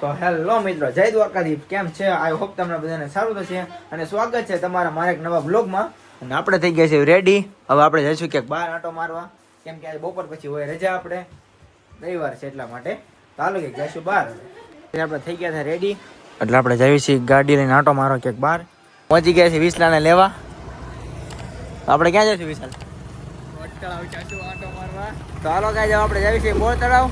તો હેલો મિત્રો, જય દ્વારકાધીશ. કેમ છે? આઈ હોપ તમને બધાને સારું થશે અને સ્વાગત છે તમારા મારા એક નવા બ્લોગમાં. અને આપણે થઈ ગયા છે રેડી. હવે આપણે જઈશું ક્યાંક બહાર આંટો મારવા, કેમ કે આજે બપોર પછી હોય રજા, આપણે રવિવાર છે એટલા માટે. ચાલો ક્યાંક જઈશું બહાર. આપણે થઈ ગયા છે રેડી, એટલે આપણે જઈએ છીએ ગાડી લઈને આંટો મારવા ક્યાંક બહાર. પહોંચી ગયા છે વિસલાને લેવા. આપણે ક્યાં જઈશું વિશાલ? બોર તળાવ જઈશું આંટો મારવા. તો હાલો ગાઈસ, આપણે જઈએ છીએ બોર તળાવ.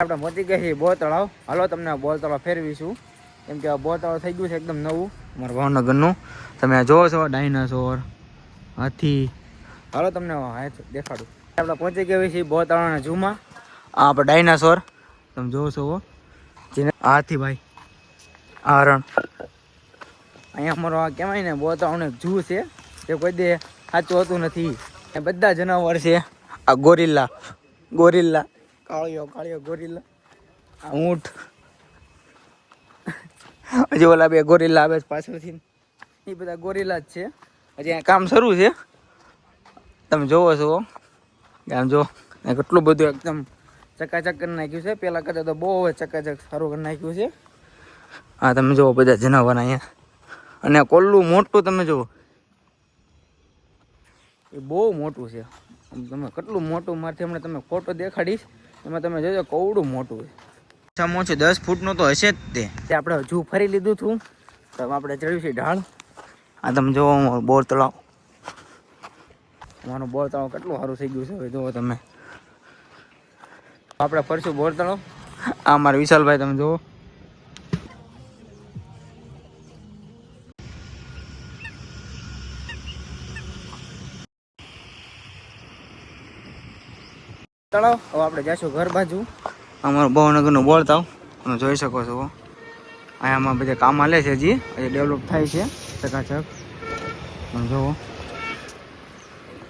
આપણે પહોંચી ગયા છીએ બોર તળાવ. હાલો તમને બોર તળાવ ફેરવીશું, કેમ કે બોર તળાવ થઈ ગયું છે એકદમ નવું અમારા ભાવનગરનું. તમે જોવો છો ડાયનાસોર, હાથી. હાલો તમને દેખાડું. આપણે પહોંચી ગયા છીએ બોર તળાવના ઝૂમાં. આ આપણે ડાયનાસોર તમે જોવો છો, જેને હાથી ભાઈ, આ હરણ. અહીંયા અમારો આ કહેવાય ને બોર તળાવનો એક ઝૂ છે, તે કોઈ દે સાચું હોતું નથી. એ બધા જનાવર છે. આ ગોરિલ્લા કાળિયો ગોરિલ્લા, આ ઊંટ, હજી ઓલા બે ગોરિલ્લા આવે છે પાછળથી, એ બધા ગોરિલ્લા જ છે. હજી અહીંયા કામ શરૂ છે, તમે જોવો છો. આમ જો કેટલું બધું એકદમ ચકાચક કરી નાખ્યું છે. પેલા કરતા તો બહુ ચકાચક સારું કરી નાખ્યું છે. હા તમે જુઓ બધા જનાવર અહીંયા. અને કોલ્લું મોટું તમે જુઓ, એ બહુ મોટું છે. તમે કેટલું મોટું, મારથી હમણાં તમે ફોટો દેખાડીશ, એમાં તમે જોજો કવડું મોટું છે. ઓછામાં ઓછું 10 ફૂટનું તો હશે જ તે. આપણે હજુ ફરી લીધું હતું, તો આપણે ચડ્યું છે ઢાળ. આ તમે જોવો બોર તળાવ. અમારું બોર તળાવ કેટલું સારું થઈ ગયું છે હવે જુઓ તમે. આપણે ફરશું બોર તળાવ. આ અમારા વિશાલભાઈ તમે જુઓ. તળાવ. હવે આપણે જઈશું ઘર બાજુ. અમારું ભાવનગરનું બોર તળાવ તમે જોઈ શકો છો. અહીંયામાં બધા કામ હાલે છે, હજી ડેવલપ થાય છે ચકાચક. તમે જુઓ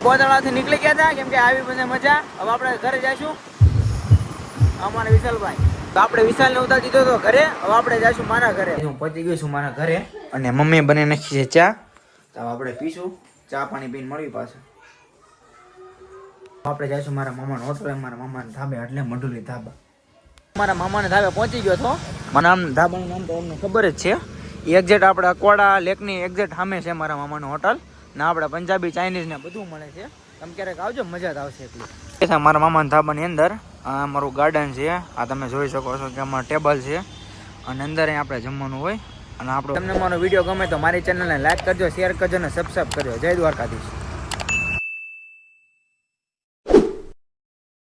બોર તળાવથી નીકળી ગયા હતા, કેમ કે આવી મને મજા. હવે આપણે ઘરે જઈશું. અમારા વિશાલભાઈ, તો આપણે વિશાલને ઉતારી દીધો હતો ઘરે. હવે આપણે જઈશું મારા ઘરે. હું પહોંચી ગયો છું મારા ઘરે, અને મમ્મીએ બની નાખી છે ચા. તો આપણે પીશું, ચા પાણી પીને મળવી પાછું. આપણે જઈશું મારા મામાના હોટલે, મારા મામાના ધાબે, એટલે મઢુલી ધાબા. મારા મામાના ધાબે પહોંચી ગયો હતો. મને આમ ધાબાનું નામ તો અમને ખબર જ છે. એક્ઝેક્ટ આપણે અકવાડા લેકની એક્ઝેક્ટ સામે છે મારા મામાનું હોટલ. ને આપણે પંજાબી, ચાઇનીઝ ને બધું મળે છે. તમે ક્યારેક આવજો, મજા જ આવશે એટલી. મારા મામાના ધાબાની અંદર આ અમારું ગાર્ડન છે. આ તમે જોઈ શકો છો કે અમારું ટેબલ છે, અને અંદર આપણે જમવાનું હોય. અને આપણે તમને મારો વિડીયો ગમે તો મારી ચેનલને લાઈક કરજો, શેર કરજો અને સબસ્ક્રાઈબ કરજો. જય દ્વારકાધીશ.